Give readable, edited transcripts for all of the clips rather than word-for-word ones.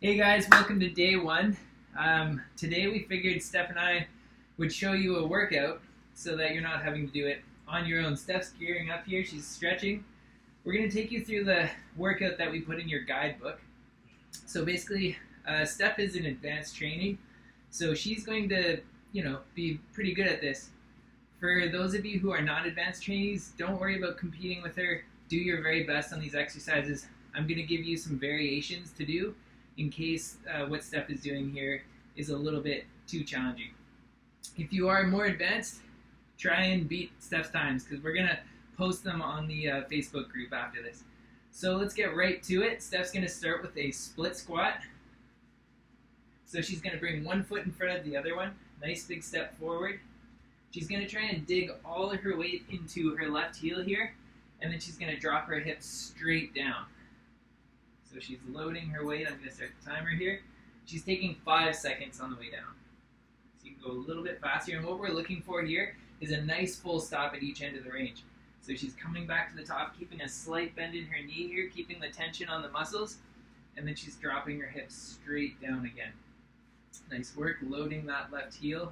Hey guys, welcome to day one. Today we figured Steph and I would show you a workout so that you're not having to do it on your own. Steph's gearing up here, she's stretching. We're going to take you through the workout that we put in your guidebook. So basically, Steph is in advanced training, so she's going to, be pretty good at this. For those of you who are not advanced trainees, don't worry about competing with her. Do your very best on these exercises. I'm going to give you some variations to do in case what Steph is doing here is a little bit too challenging. If you are more advanced, try and beat Steph's times because we're going to post them on the Facebook group after this. So let's get right to it. Steph's going to start with a split squat. So she's going to bring one foot in front of the other one. Nice big step forward. She's going to try and dig all of her weight into her left heel here, and then she's going to drop her hips straight down. So she's loading her weight. I'm going to start the timer here. She's taking 5 seconds on the way down. So you can go a little bit faster. And what we're looking for here is a nice full stop at each end of the range. So she's coming back to the top, keeping a slight bend in her knee here, keeping the tension on the muscles. And then she's dropping her hips straight down again. Nice work, loading that left heel.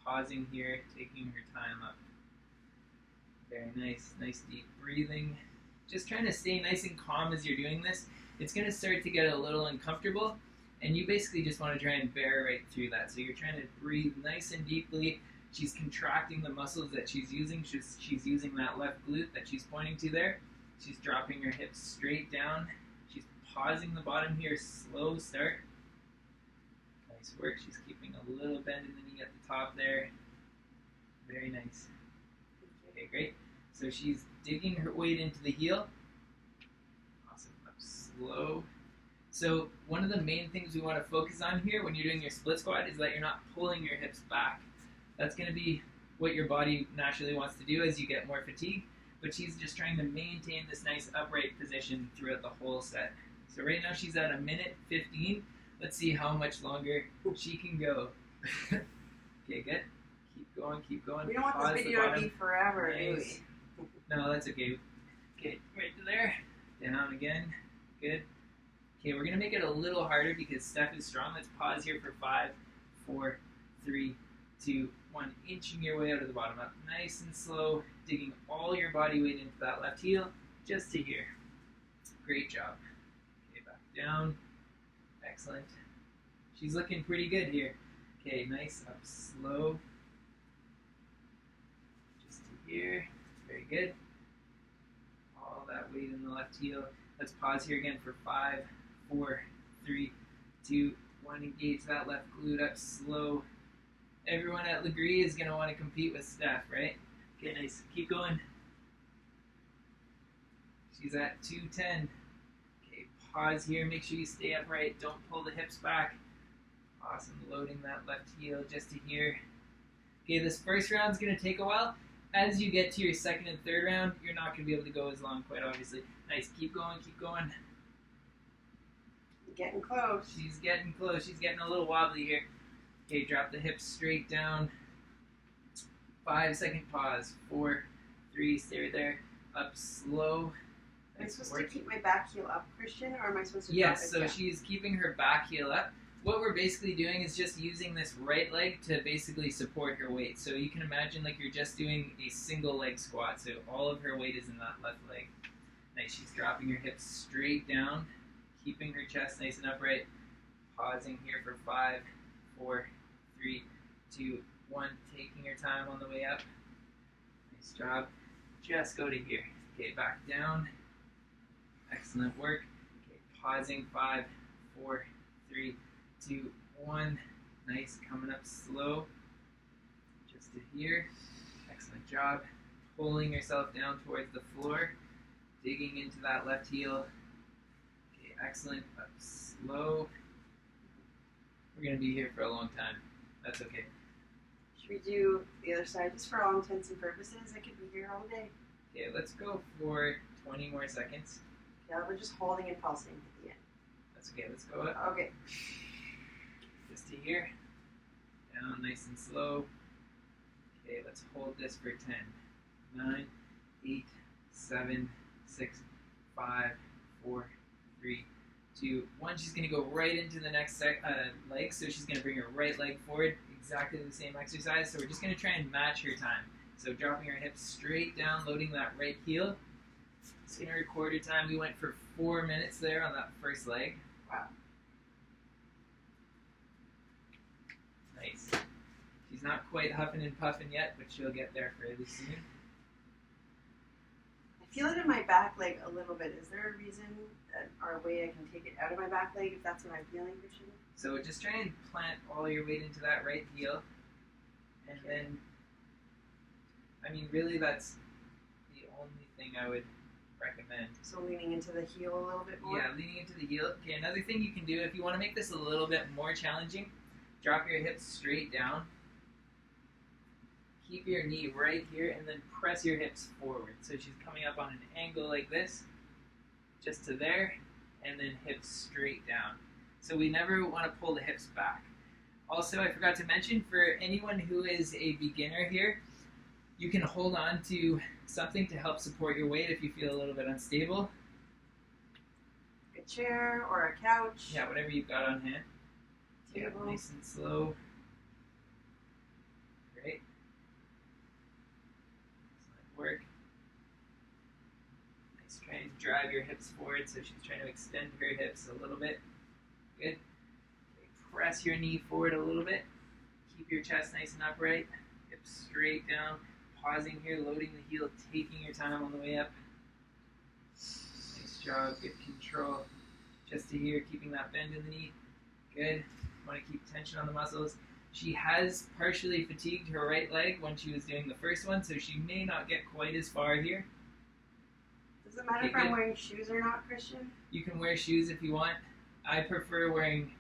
Pausing here, taking her time up. Very nice. Nice deep breathing. Just trying to stay nice and calm as you're doing this. It's going to start to get a little uncomfortable, and you basically just want to try and bear right through that. So you're trying to breathe nice and deeply. She's contracting the muscles that she's using. She's using that left glute that she's pointing to there. She's dropping her hips straight down. She's pausing the bottom here, slow start. Nice work. She's keeping a little bend in the knee at the top there. Very nice. Okay, great. So she's digging her weight into the heel. Awesome. Up slow. So one of the main things we want to focus on here when you're doing your split squat is that you're not pulling your hips back. That's going to be what your body naturally wants to do as you get more fatigue. But she's just trying to maintain this nice upright position throughout the whole set. So right now she's at 1:15. Let's see how much longer she can go. Okay, good. Keep going, keep going. We don't want this video to be forever, nice. Do we? No, that's okay. Okay, right to there. Down again. Good. Okay, we're going to make it a little harder because Steph is strong. Let's pause here for 5, 4, 3, 2, 1. Inching your way out of the bottom up. Nice and slow. Digging all your body weight into that left heel just to here. Great job. Okay, back down. Excellent. She's looking pretty good here. Okay, nice. Up slow. Just to here. Very good. All that weight in the left heel. Let's pause here again for 5, 4, 3, 2, 1. Engage that left glute up slow. Everyone at Legree is going to want to compete with Steph, right? Okay, nice. Keep going. She's at 210. Okay, pause here. Make sure you stay upright. Don't pull the hips back. Awesome. Loading that left heel just to here. Okay, this first round is going to take a while. As you get to your second and third round, you're not going to be able to go as long, quite obviously. Nice. Keep going, keep going. Getting close. She's getting close. She's getting a little wobbly here. Okay, drop the hips straight down. 5-second pause. 4, 3, stay right there. Up slow. Am I supposed to keep my back heel up, Christian, or am I supposed to Yes, drop it so she's keeping her back heel up. What we're basically doing is just using this right leg to basically support her weight. So you can imagine like you're just doing a single leg squat. So all of her weight is in that left leg. Nice, she's dropping her hips straight down, keeping her chest nice and upright. Pausing here for 5, 4, 3, 2, 1. Taking her time on the way up. Nice job. Just go to here. Okay, back down. Excellent work. Okay, pausing 5, 4, 3, 2, 1. Nice, coming up slow. Just to here. Excellent job. Pulling yourself down towards the floor. Digging into that left heel. Okay, excellent. Up slow. We're going to be here for a long time. That's okay. Should we do the other side just for all intents and purposes? I could be here all day. Okay, let's go for 20 more seconds. Yeah, we're just holding and pulsing at the end. That's okay, let's go up. Okay. Just to here. Down nice and slow. Okay, let's hold this for 10. 9, 8, 7, 6, 5, 4, 3, 2, 1. She's going to go right into the next leg, so she's going to bring her right leg forward, exactly the same exercise. So we're just going to try and match her time. So dropping her hips straight down, loading that right heel. So in our quarter time, we went for 4 minutes there on that first leg. Wow. Nice. She's not quite huffing and puffing yet, but she'll get there fairly soon. I feel it in my back leg a little bit. Is there a reason or a way I can take it out of my back leg if that's what I'm feeling, Christian? So just try and plant all your weight into that right heel. And then, I mean, really that's the only thing I would recommend. So leaning into the heel a little bit more? Yeah, leaning into the heel. Okay, another thing you can do if you want to make this a little bit more challenging, drop your hips straight down. Keep your knee right here and then press your hips forward. So she's coming up on an angle like this, just to there, and then hips straight down. So we never want to pull the hips back. Also, I forgot to mention, for anyone who is a beginner here, you can hold on to something to help support your weight if you feel a little bit unstable. A chair or a couch. Yeah, whatever you've got on hand. Yeah, Table. nice and slow. Great. Excellent work. Nice. Try and drive your hips forward, so she's trying to extend her hips a little bit. Good. Okay, press your knee forward a little bit. Keep your chest nice and upright. Hips straight down. Pausing here, loading the heel, taking your time on the way up. Nice job, good control. Just to here, keeping that bend in the knee. Good. Want to keep tension on the muscles. She has partially fatigued her right leg when she was doing the first one, so she may not get quite as far here. Does it matter if I'm wearing shoes or not, Christian? You can wear shoes if you want. I prefer wearing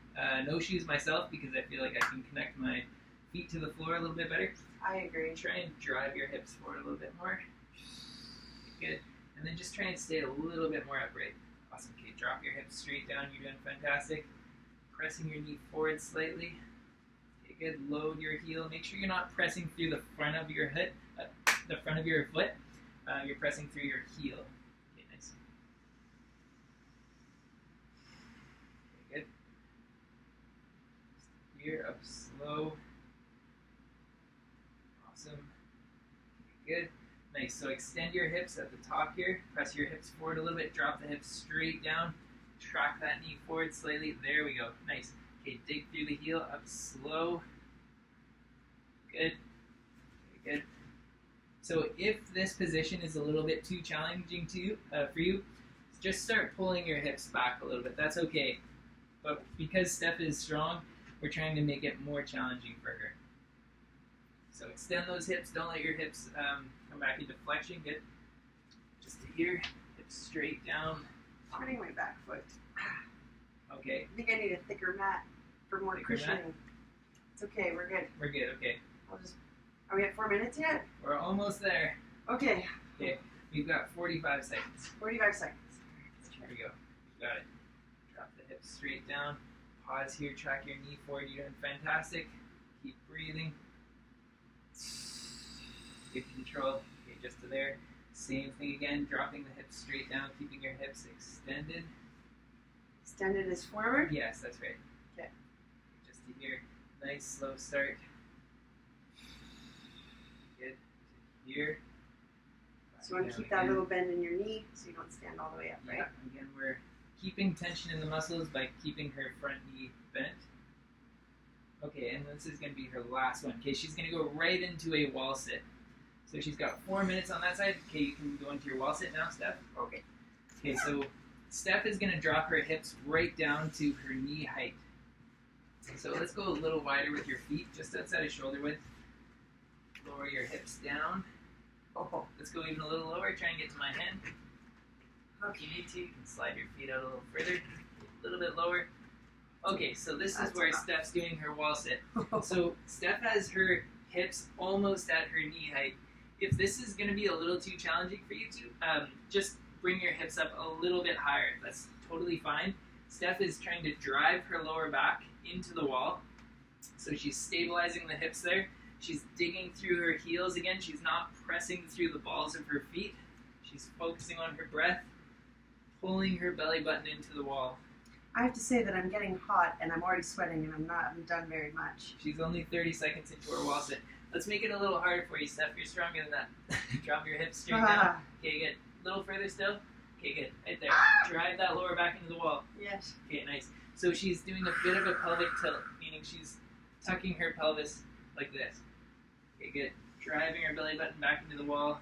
no shoes myself because I feel like I can connect my feet to the floor a little bit better. I agree. Try and drive your hips forward a little bit more. Good. And then just try and stay a little bit more upright. Awesome. Okay, drop your hips straight down. You're doing fantastic. Pressing your knee forward slightly. Okay, good. Load your heel. Make sure you're not pressing through the front of your foot. You're pressing through your heel. Okay, nice. Okay, good. Just here, up slow. Awesome. Okay, good. Nice. So extend your hips at the top here. Press your hips forward a little bit. Drop the hips straight down. Track that knee forward slightly. There we go. Nice. Okay, dig through the heel. Up slow. Good. Okay, good. So if this position is a little bit too challenging for you, just start pulling your hips back a little bit. That's okay. But because Steph is strong, we're trying to make it more challenging for her. So extend those hips. Don't let your hips come back into flexion. Good. Just to here. Hips straight down. Turning my back foot. Okay. I think I need a thicker mat for more cushioning. It's okay. We're good. We're good. Okay. Are we at 4 minutes yet? We're almost there. Okay. Okay. We've got 45 seconds. 45 seconds. There we go. Got it. Drop the hips straight down. Pause here. Track your knee forward. You're doing fantastic. Keep breathing. Good control. Okay, just to there. Same thing again. Dropping the hips straight down. Keeping your hips extended. Extended is forward? Yes, that's right. Okay. Just to here. Nice slow start. Good. To here. So you want to keep that little bend in your knee so you don't stand all the way up, right? Yeah, again, we're keeping tension in the muscles by keeping her front knee bent. Okay, and this is going to be her last one. Okay, she's going to go right into a wall sit. So she's got 4 minutes on that side. Okay, you can go into your wall sit now, Steph. Okay. Okay, so Steph is going to drop her hips right down to her knee height. So let's go a little wider with your feet, just outside of shoulder width. Lower your hips down. Oh. Let's go even a little lower. Try and get to my hand. If you need to, you can slide your feet out a little further. A little bit lower. Okay, so this is where Steph's doing her wall sit. So Steph has her hips almost at her knee height. If this is going to be a little too challenging for you to, just bring your hips up a little bit higher. That's totally fine. Steph is trying to drive her lower back into the wall. So she's stabilizing the hips there. She's digging through her heels again. She's not pressing through the balls of her feet. She's focusing on her breath, pulling her belly button into the wall. I have to say that I'm getting hot and I'm already sweating and I haven't done very much. She's only 30 seconds into her wall sit. Let's make it a little harder for you, Steph. You're stronger than that. Drop your hips straight down. Okay, good. A little further still. Okay, good. Right there. Drive that lower back into the wall. Yes. Okay, nice. So she's doing a bit of a pelvic tilt, meaning she's tucking her pelvis like this. Okay, good. Driving her belly button back into the wall.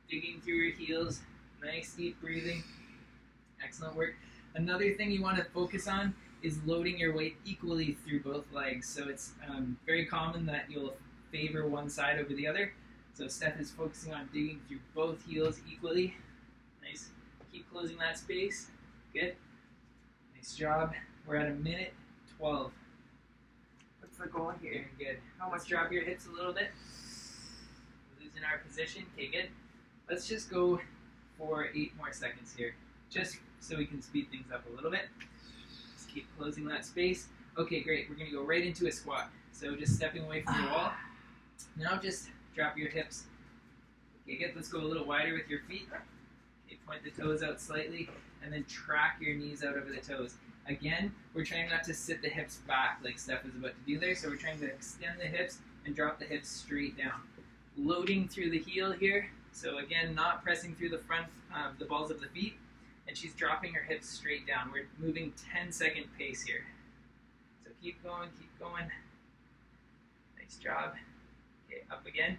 Digging through her heels. Nice deep breathing. Excellent work. Another thing you want to focus on is loading your weight equally through both legs. So it's very common that you'll favor one side over the other. So Steph is focusing on digging through both heels equally. Nice. Keep closing that space. Good. Nice job. We're at 1:12. What's the goal here? Very good. How Let's much? drop your hips a little bit. Losing our position. Okay, good. Let's just go for 8 more seconds here, just so we can speed things up a little bit. Just keep closing that space. Okay, great. We're going to go right into a squat. So just stepping away from your wall. Now just drop your hips. Okay, good. Let's go a little wider with your feet. Okay, point the toes out slightly, and then track your knees out over the toes. Again, we're trying not to sit the hips back like Steph is about to do there, so we're trying to extend the hips and drop the hips straight down. Loading through the heel here, so again, not pressing through the front, the balls of the feet, and she's dropping her hips straight down. We're moving 10-second pace here. So keep going, keep going. Nice job. Okay, up again.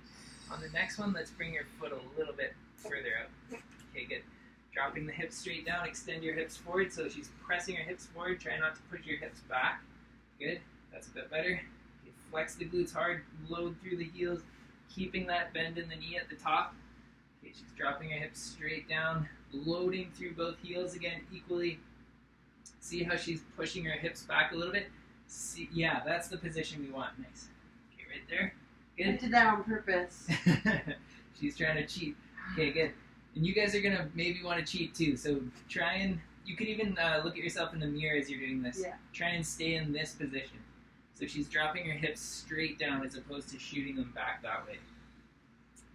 On the next one, let's bring your foot a little bit further out. Okay, good. Dropping the hips straight down, extend your hips forward, so she's pressing her hips forward, try not to push your hips back. Good, that's a bit better. Okay, flex the glutes hard, load through the heels, keeping that bend in the knee at the top. Okay, she's dropping her hips straight down, loading through both heels again equally. See how she's pushing her hips back a little bit? See, yeah, that's the position we want. Nice. Okay, right there. I Good. did that on purpose. She's trying to cheat. Okay, good. And you guys are going to maybe want to cheat too. So try and, you could even look at yourself in the mirror as you're doing this. Yeah. Try and stay in this position. So she's dropping her hips straight down as opposed to shooting them back that way.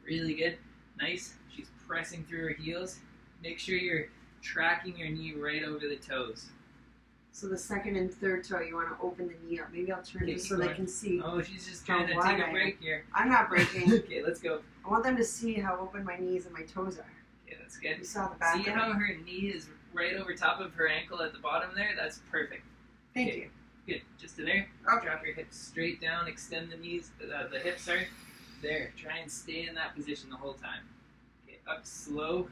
Really good. Nice. She's pressing through her heels. Make sure you're tracking your knee right over the toes. So the second and third toe, you want to open the knee up. Maybe I'll turn Okay, this keep so they going. can see. Oh, she's just trying to How take wide a I break here. I'm not breaking. Okay, let's go. I want them to see how open my knees and my toes are. Okay, that's good. You saw the back See of how it? her knee is right over top of her ankle at the bottom there? That's perfect. Thank Okay. you. Good. Just to there. Okay. Drop your hips straight down. Extend the knees, the hips, sorry. There. Try and stay in that position the whole time. Okay, up slow.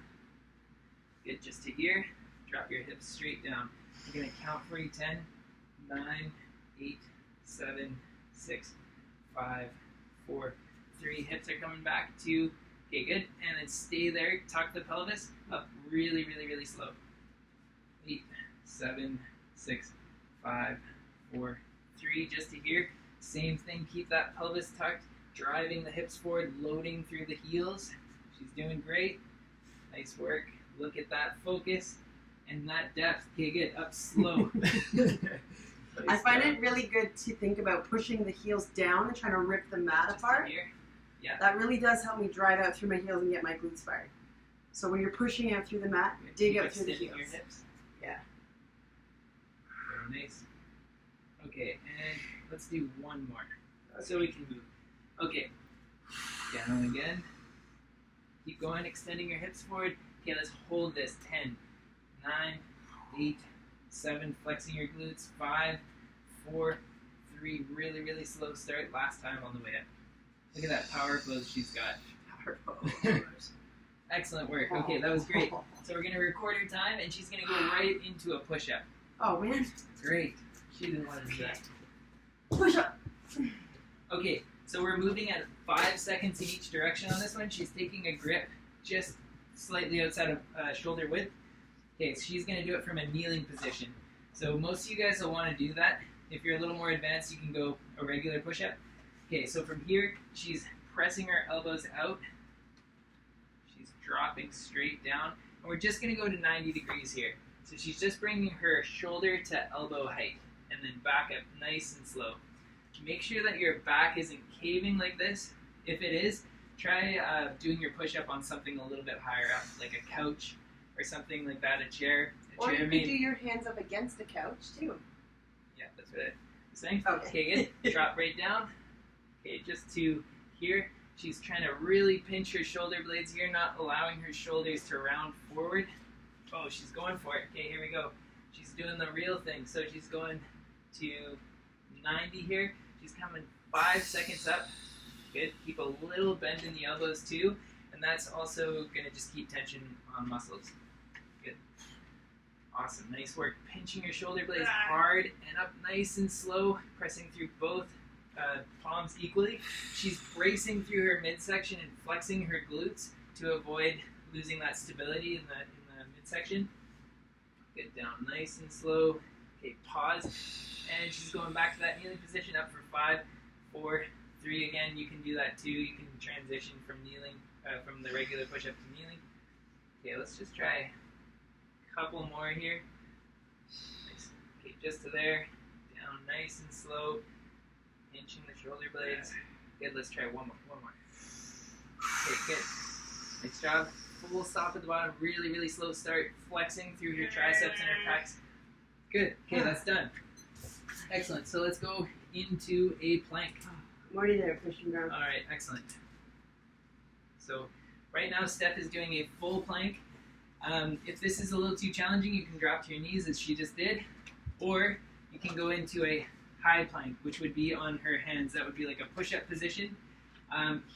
Good. Just to here. Drop your hips straight down. You're going to count for you 10, 9, 8, 7, 6, 5, 4, 3. Hips are coming back. 2. Okay, good. And then stay there. Tuck the pelvis up really, really, really slow. 8, 7, 6, 5, 4, 3. Just to here. Same thing. Keep that pelvis tucked. Driving the hips forward. Loading through the heels. She's doing great. Nice work. Look at that focus and that depth. Okay, good. Up slow. I find it really good to think about pushing the heels down and trying to rip the mat Just apart. in here. Yeah. That really does help me drive out through my heels and get my glutes fired. So when you're pushing out through the mat, dig Keep out through the extending heels. your hips. Yeah. Very nice. Okay, and let's do one more so we can move. Okay, down again. Keep going, extending your hips forward. Okay, let's hold this. 10, 9, 8, 7, flexing your glutes. 5, 4, 3, really, really slow start. Last time on the way up. Look at that power pose she's got. Excellent work. Okay, that was great. So we're going to record her time, and she's going to go right into a push-up. Oh man. Great. She didn't want to do that. Push up. Okay, so we're moving at 5 seconds in each direction on this one. She's taking a grip just slightly outside of shoulder width. Okay, so she's going to do it from a kneeling position. So most of you guys will want to do that. If you're a little more advanced, you can go a regular push-up. Okay, so from here, she's pressing her elbows out. She's dropping straight down. And we're just going to go to 90 degrees here. So she's just bringing her shoulder to elbow height and then back up nice and slow. Make sure that your back isn't caving like this. If it is, try doing your push-up on something a little bit higher up, like a couch. or something like that, a chair. Or you could do your hands up against the couch too. Yeah, that's what I was saying. Okay. Okay, good. Drop right down. Okay, just to here. She's trying to really pinch her shoulder blades here, not allowing her shoulders to round forward. Oh, she's going for it. Okay, here we go. She's doing the real thing. So she's going to 90 here. She's coming 5 seconds up. Good. Keep a little bend in the elbows too. And that's also going to just keep tension on muscles. Good. Awesome. Nice work. Pinching your shoulder blades hard and up nice and slow. Pressing through both palms equally. She's bracing through her midsection and flexing her glutes to avoid losing that stability in the midsection. Get down nice and slow. Okay, pause. And she's going back to that kneeling position, up for 5, 4, 3 again. You can do that too. You can transition from kneeling, from the regular push-up to kneeling. Okay, let's just try a couple more here. Nice. Okay, just to there. Down nice and slow. Pinching the shoulder blades. Good, let's try one more. Okay, good. Nice job. Full stop at the bottom. Really, really slow start. Flexing through your triceps and your pecs. Good. Okay, that's done. Excellent. So let's go into a plank. I'm already there, pushing down. All right, excellent. So right now, Steph is doing a full plank. If this is a little too challenging, you can drop to your knees as she just did, or you can go into a high plank, which would be on her hands. That would be like a push-up position.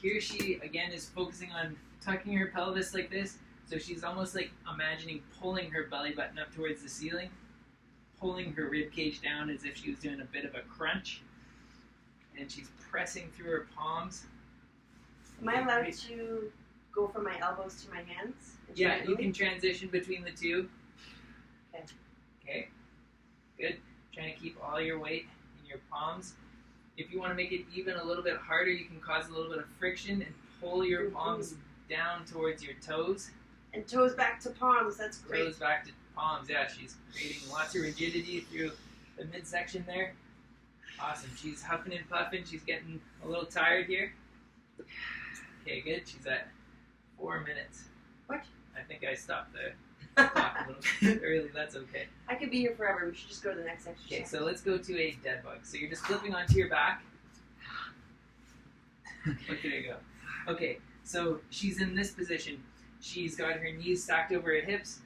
Here she, again, is focusing on tucking her pelvis like this. So she's almost like imagining pulling her belly button up towards the ceiling, pulling her rib cage down as if she was doing a bit of a crunch. And she's pressing through her palms. Am I allowed to go from my elbows to my hands? Yeah, you can transition between the two. Okay. Okay. Good. Trying to keep all your weight in your palms. If you want to make it even a little bit harder, you can cause a little bit of friction and pull your palms down towards your toes. And toes back to palms, that's great. Toes back to palms, yeah. She's creating lots of rigidity through the midsection there. Awesome. She's huffing and puffing. She's getting a little tired here. Okay, good. She's at 4 minutes. What? I think I stopped the clock a little bit early. That's okay. I could be here forever. We should just go to the next exercise. Okay, so let's go to a dead bug. So you're just flipping onto your back. Look, there you go. Okay, so she's in this position. She's got her knees stacked over her hips,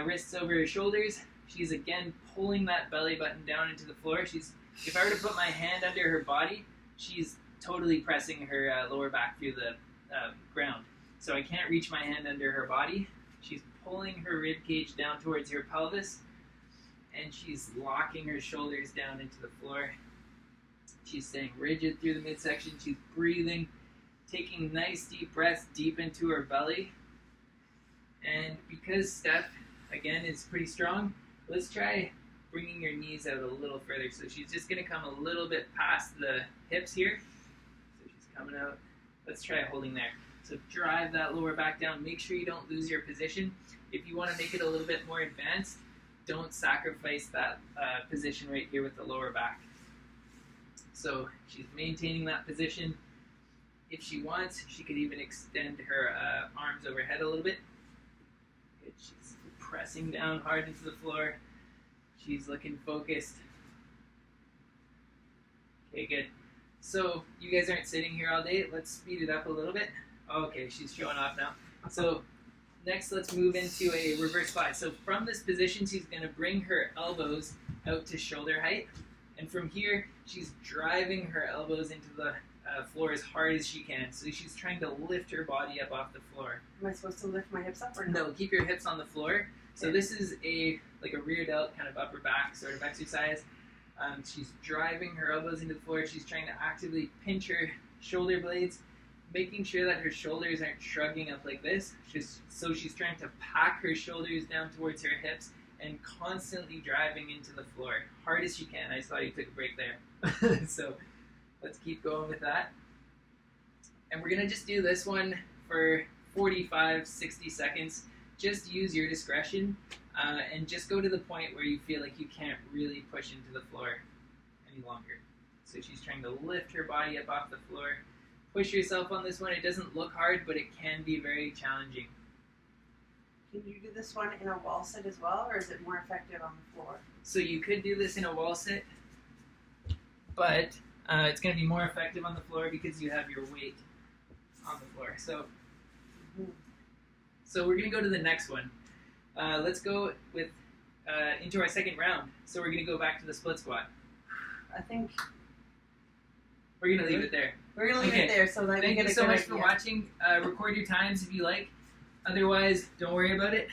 wrists over her shoulders. She's again pulling that belly button down into the floor. If I were to put my hand under her body, she's totally pressing her lower back through the ground. So I can't reach my hand under her body. She's pulling her rib cage down towards her pelvis, and she's locking her shoulders down into the floor. She's staying rigid through the midsection. She's breathing, taking nice deep breaths deep into her belly. And because Steph, again, is pretty strong, let's try bringing your knees out a little further. So she's just going to come a little bit past the hips here. So she's coming out. Let's try holding there. So drive that lower back down. Make sure you don't lose your position. If you want to make it a little bit more advanced, don't sacrifice that position right here with the lower back. So she's maintaining that position. If she wants, she could even extend her arms overhead a little bit. Good. She's pressing down hard into the floor. She's looking focused. Okay, good. So you guys aren't sitting here all day. Let's speed it up a little bit. Okay, she's showing off now. So next, let's move into a reverse fly. So from this position, she's going to bring her elbows out to shoulder height. And from here, she's driving her elbows into the floor as hard as she can. So she's trying to lift her body up off the floor. Am I supposed to lift my hips up or no? Keep your hips on the floor. So this is like a rear delt kind of upper back sort of exercise. She's driving her elbows into the floor. She's trying to actively pinch her shoulder blades, making sure that her shoulders aren't shrugging up like this. So she's trying to pack her shoulders down towards her hips and constantly driving into the floor. Hard as she can. I just thought you took a break there. So let's keep going with that. And we're going to just do this one for 45, 60 seconds. Just use your discretion and just go to the point where you feel like you can't really push into the floor any longer. So she's trying to lift her body up off the floor. Push yourself on this one. It doesn't look hard, but it can be very challenging. Can you do this one in a wall sit as well, or is it more effective on the floor? So you could do this in a wall sit, but it's going to be more effective on the floor because you have your weight on the floor. So, so we're going to go to the next one. Let's go with into our second round. So we're going to go back to the split squat. I think We're going to leave it there. we're gonna leave it there. So that we Thank get you a so good much idea. for watching. Record your times if you like. Otherwise, don't worry about it.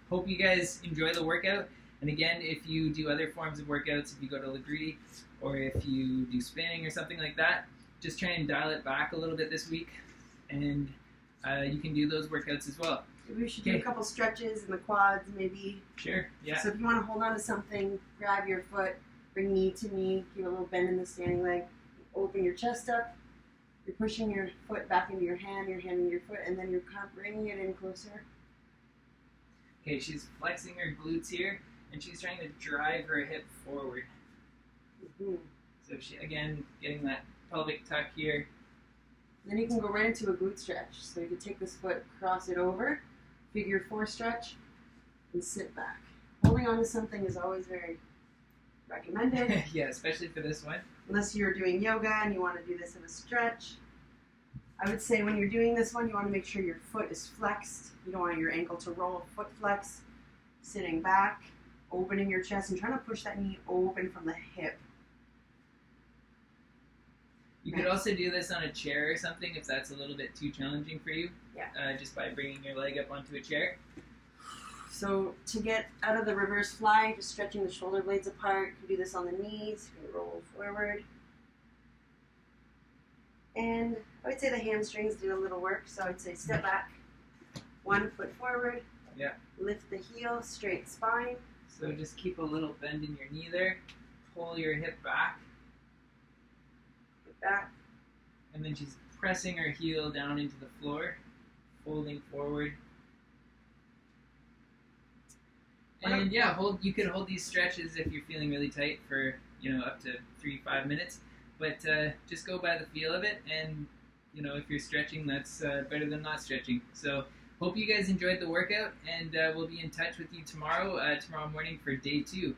Hope you guys enjoy the workout. And again, if you do other forms of workouts, if you go to Legree or if you do spinning or something like that, just try and dial it back a little bit this week. And you can do those workouts as well. Maybe we should do a couple stretches in the quads, maybe. Sure, yeah. So if you want to hold on to something, grab your foot, bring knee to knee, give a little bend in the standing leg, open your chest up. You're pushing your foot back into your hand into your foot, and then you're kind of bringing it in closer. Okay, she's flexing her glutes here, and she's trying to drive her hip forward. Mm-hmm. So she, again, getting that pelvic tuck here. Then you can go right into a glute stretch. So you can take this foot, cross it over, figure 4 stretch, and sit back. Holding on to something is always very recommended. Yeah, especially for this one. Unless you're doing yoga and you want to do this in a stretch. I would say when you're doing this one, you want to make sure your foot is flexed. You don't want your ankle to roll, foot flex. Sitting back, opening your chest, and trying to push that knee open from the hip. You could also do this on a chair or something if that's a little bit too challenging for you. Yeah. Just by bringing your leg up onto a chair. So to get out of the reverse fly, just stretching the shoulder blades apart. You can do this on the knees. You can roll forward. And I would say the hamstrings do a little work. So I would say step back, 1 foot forward. Yeah. Lift the heel, straight spine. So just keep a little bend in your knee there. Pull your hip back. Get back. And then she's pressing her heel down into the floor, folding forward. And yeah, you could hold these stretches if you're feeling really tight for, up to 3-5 minutes. But just go by the feel of it, and if you're stretching, that's better than not stretching. So hope you guys enjoyed the workout, and we'll be in touch with you tomorrow morning for day 2.